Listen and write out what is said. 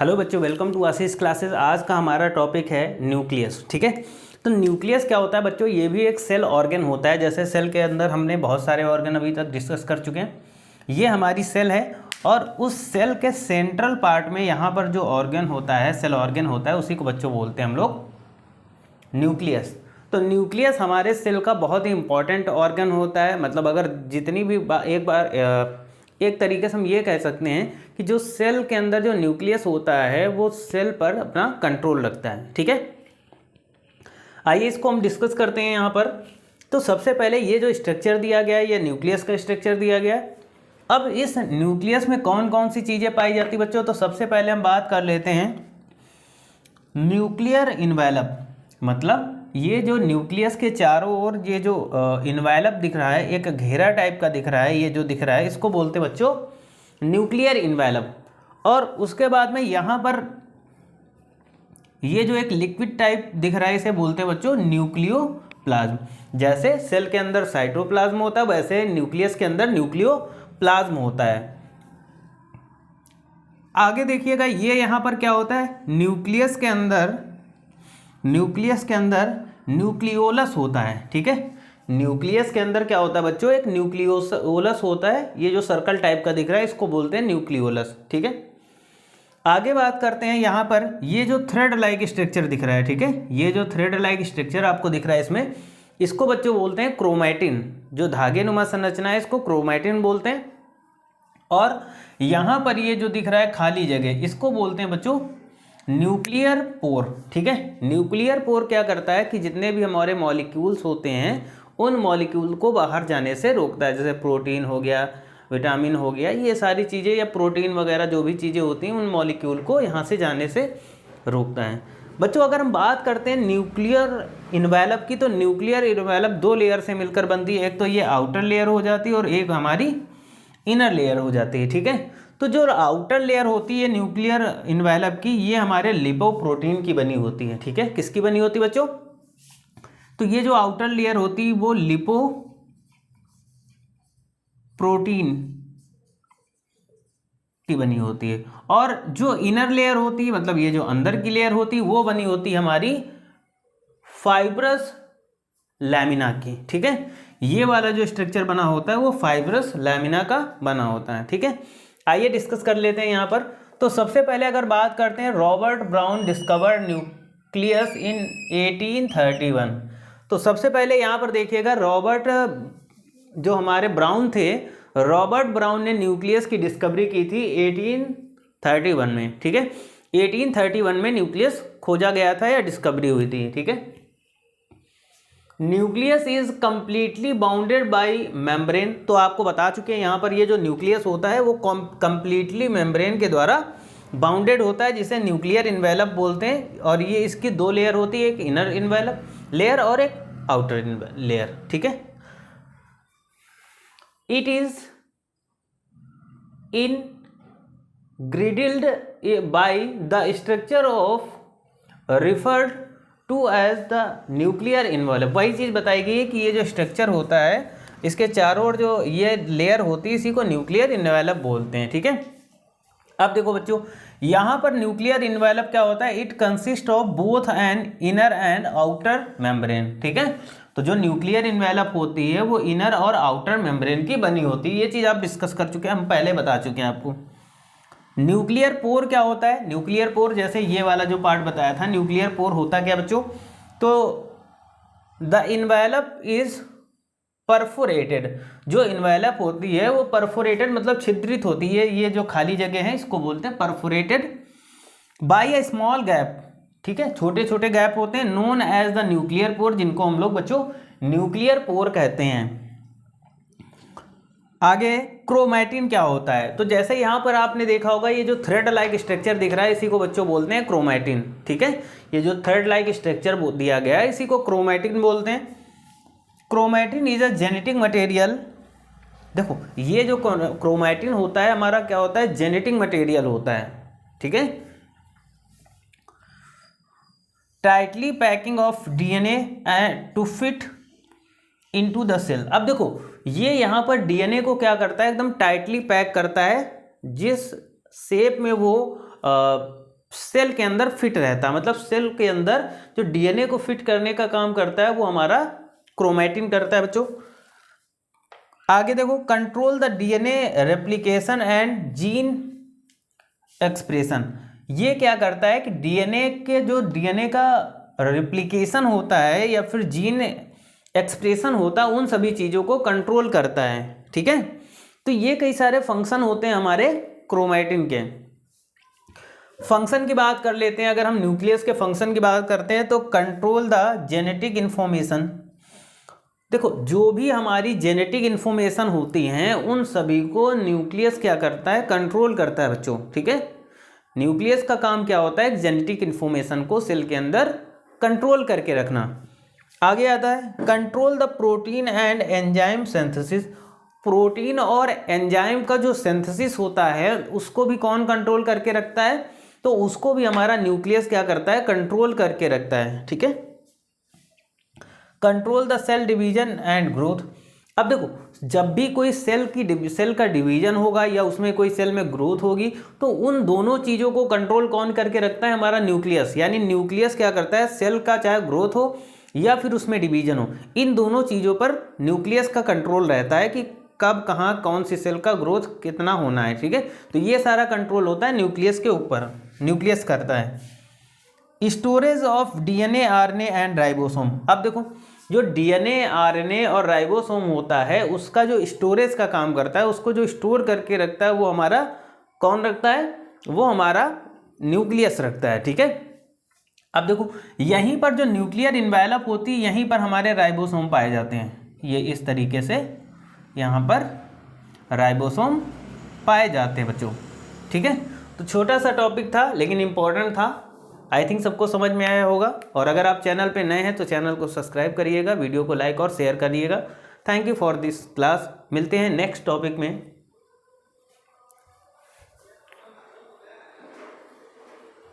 Hello बच्चों, welcome to Ashish classes. आज का हमारा टॉपिक है न्यूक्लियस। ठीक है, तो न्यूक्लियस क्या होता है बच्चों? ये भी एक सेल ऑर्गन होता है। जैसे सेल के अंदर हमने बहुत सारे ऑर्गन अभी तक डिस्कस कर चुके हैं। ये हमारी सेल है और उस सेल के सेंट्रल पार्ट में यहाँ पर जो ऑर्गन होता है, सेल ऑर्गन होता है, उसी को बच्चों बोलते हैं हम लोग न्यूक्लियस। तो न्यूक्लियस हमारे सेल का बहुत ही इंपॉर्टेंट ऑर्गन होता है। मतलब अगर जितनी भी एक तरीके से हम ये कह सकते हैं कि जो सेल के अंदर जो न्यूक्लियस होता है वो सेल पर अपना कंट्रोल रखता है। ठीक है, आइए इसको हम डिस्कस करते हैं यहाँ पर। तो सबसे पहले ये जो स्ट्रक्चर दिया गया है, ये न्यूक्लियस का स्ट्रक्चर दिया गया है। अब इस न्यूक्लियस में कौन कौन सी चीज़ें पाई जाती बच्चों? तो सबसे पहले हम बात कर लेते हैं न्यूक्लियर इन्वेलप। मतलब ये जो न्यूक्लियस के चारों ओर ये जो इन्वेलप दिख रहा है, एक घेरा टाइप का दिख रहा है, ये जो दिख रहा है इसको बोलते हैं बच्चों न्यूक्लियर इन्वेलप। और उसके बाद में यहाँ पर ये जो एक लिक्विड टाइप दिख रहा है इसे बोलते हैं बच्चों न्यूक्लियोप्लाज्म। जैसे सेल के अंदर साइटोप्लाज्म होता है वैसे न्यूक्लियस के अंदर न्यूक्लियोप्लाज्म होता है। आगे देखिएगा, ये यहाँ पर क्या होता है, न्यूक्लियस के अंदर न्यूक्लियोलस होता है। ठीक है, न्यूक्लियस के अंदर क्या होता है बच्चों, एक न्यूक्लियोलस होता है। ये जो सर्कल टाइप का दिख रहा है इसको बोलते हैं न्यूक्लियोलस। ठीक है, आगे बात करते हैं यहाँ पर ये जो थ्रेड लाइक स्ट्रक्चर दिख रहा है। ठीक है, ये जो थ्रेड लाइक स्ट्रक्चर आपको दिख रहा है इसमें, इसको बच्चों बोलते हैं क्रोमैटिन। जो धागे नुमा संरचना है इसको क्रोमैटिन बोलते हैं। और यहाँ पर ये जो दिख रहा है खाली जगह, इसको बोलते हैं बच्चों न्यूक्लियर पोर। ठीक है, न्यूक्लियर पोर क्या करता है कि जितने भी हमारे मॉलिक्यूल्स होते हैं उन मॉलिक्यूल को बाहर जाने से रोकता है। जैसे प्रोटीन हो गया, विटामिन हो गया, ये सारी चीज़ें या प्रोटीन वगैरह जो भी चीज़ें होती हैं उन मॉलिक्यूल को यहाँ से जाने से रोकता है। बच्चों अगर हम बात करते हैं न्यूक्लियर इन्वेलप की, तो न्यूक्लियर इन्वेलप दो लेयर से मिलकर बनती है। एक तो ये आउटर लेयर हो जाती है और एक हमारी इनर लेयर हो जाती है। ठीक है, तो जो आउटर लेयर होती है न्यूक्लियर इन्वेलप की, ये हमारे लिपोप्रोटीन की बनी होती है। ठीक है, किसकी बनी होती है बच्चों? तो ये जो आउटर लेयर होती है वो लिपोप्रोटीन की बनी होती है। और जो इनर लेयर होती है, मतलब ये जो अंदर की लेयर होती है, वो बनी होती है हमारी फाइब्रस लैमिना की। ठीक है, ये वाला जो स्ट्रक्चर बना होता है वो फाइब्रस लैमिना का बना होता है। ठीक है, आइए डिस्कस कर लेते हैं यहाँ पर। तो सबसे पहले अगर बात करते हैं, Robert brown discovered nucleus in 1831। तो सबसे पहले यहाँ पर देखिएगा, रॉबर्ट जो हमारे ब्राउन थे, रॉबर्ट ब्राउन ने न्यूक्लियस की डिस्कवरी की थी 1831 में। ठीक है, 1831 में न्यूक्लियस खोजा गया था या डिस्कवरी हुई थी। ठीक है, nucleus is completely bounded by membrane. तो आपको बता चुके हैं यहाँ पर ये जो न्यूक्लियस होता है वो कंप्लीटली मेम्ब्रेन के द्वारा बाउंडेड होता है, जिसे न्यूक्लियर इन्वेलप बोलते हैं। और ये इसकी दो लेयर होती है, एक इनर इन्वेलप लेयर और एक आउटर लेयर। ठीक है, it is in girdled by the structure of referred to as the nuclear envelope. वही चीज़ बताई गई है कि ये जो स्ट्रक्चर होता है इसके चारों ओर जो ये लेयर होती है इसी को न्यूक्लियर इन्वेलप बोलते हैं। ठीक है, अब देखो बच्चों, यहाँ पर न्यूक्लियर इन्वेलप क्या होता है, it consist of both an inner and outer membrane. ठीक है, तो जो न्यूक्लियर इन्वेलप होती है वो इनर और आउटर मेम्ब्रेन की बनी होती है। ये चीज़ आप डिस्कस कर चुके हैं, हम पहले बता चुके हैं आपको। न्यूक्लियर पोर क्या होता है? न्यूक्लियर पोर जैसे ये वाला जो पार्ट बताया था, न्यूक्लियर पोर होता क्या बच्चों? तो द इन्वेलप इज परफोरेटेड। जो इन्वेलप होती है वो परफोरेटेड मतलब छिद्रित होती है। ये जो खाली जगह है इसको बोलते हैं perforated by a small gap. ठीक है, छोटे छोटे गैप होते हैं, known as the nuclear pore, जिनको हम लोग बच्चों न्यूक्लियर पोर कहते हैं। आगे क्रोमैटिन क्या होता है? तो जैसे यहाँ पर आपने देखा होगा ये जो थ्रेड लाइक स्ट्रक्चर दिख रहा है इसी को बच्चों बोलते हैं क्रोमैटिन। ठीक है, ये जो थ्रेड लाइक स्ट्रक्चर दिया गया है इसी को क्रोमैटिन बोलते हैं। Chromatin is a genetic material. देखो ये जो क्रोमैटिन होता है हमारा क्या होता है, जेनेटिक मटेरियल होता है। ठीक है, tightly packing of DNA to fit into the cell. अब देखो ये यहाँ पर डीएनए को क्या करता है, एकदम टाइटली पैक करता है, जिस शेप में वो सेल के अंदर फिट रहता है, मतलब सेल के अंदर जो डीएनए को फिट करने का काम करता है वो हमारा क्रोमैटिन करता है बच्चों। आगे देखो, control the DNA replication and gene expression. ये क्या करता है कि डीएनए के जो डीएनए का रेप्लिकेशन होता है या फिर जीन एक्सप्रेशन होता है, उन सभी चीज़ों को कंट्रोल करता है। ठीक है, तो ये कई सारे फंक्शन होते हैं हमारे क्रोमैटिन के। फंक्शन की बात कर लेते हैं, अगर हम न्यूक्लियस के फंक्शन की बात करते हैं तो कंट्रोल द जेनेटिक इन्फॉर्मेशन। देखो, जो भी हमारी जेनेटिक इन्फॉर्मेशन होती हैं उन सभी को न्यूक्लियस क्या करता है, कंट्रोल करता है बच्चों। ठीक है, न्यूक्लियस का काम क्या होता है, जेनेटिक इन्फॉर्मेशन को सेल के अंदर कंट्रोल करके रखना। आगे आता है control the protein and enzyme synthesis. Protein और एंजाइम का जो सिंथेसिस होता है उसको भी कौन कंट्रोल करके रखता है, तो उसको भी हमारा न्यूक्लियस क्या करता है, कंट्रोल करके रखता है। ठीक है, control the cell division and growth. अब देखो, जब भी कोई सेल का डिवीजन होगा या उसमें कोई सेल में ग्रोथ होगी तो उन दोनों चीज़ों को कंट्रोल कौन करके रखता है, हमारा न्यूक्लियस। यानी न्यूक्लियस क्या करता है, सेल का चाहे ग्रोथ हो या फिर उसमें डिवीजन हो, इन दोनों चीज़ों पर न्यूक्लियस का कंट्रोल रहता है कि कब कहाँ कौन सी सेल का ग्रोथ कितना होना है। ठीक है, तो ये सारा कंट्रोल होता है न्यूक्लियस के ऊपर, न्यूक्लियस करता है। Storage of DNA, RNA and ribosome. अब देखो, जो डीएनए, आरएनए और राइबोसोम होता है उसका जो स्टोरेज का काम करता है, उसको जो स्टोर करके रखता है वो हमारा कौन रखता है, वो हमारा न्यूक्लियस रखता है। ठीक है, अब देखो यहीं पर जो न्यूक्लियर इन्वेलप होती है यहीं पर हमारे राइबोसोम पाए जाते हैं। ये इस तरीके से यहाँ पर राइबोसोम पाए जाते हैं बच्चों। ठीक है, तो छोटा सा टॉपिक था लेकिन इम्पोर्टेंट था। आई थिंक सबको समझ में आया होगा, और अगर आप चैनल पे नए हैं तो चैनल को सब्सक्राइब करिएगा, वीडियो को लाइक और शेयर करिएगा। Thank you for this class. मिलते हैं नेक्स्ट टॉपिक में।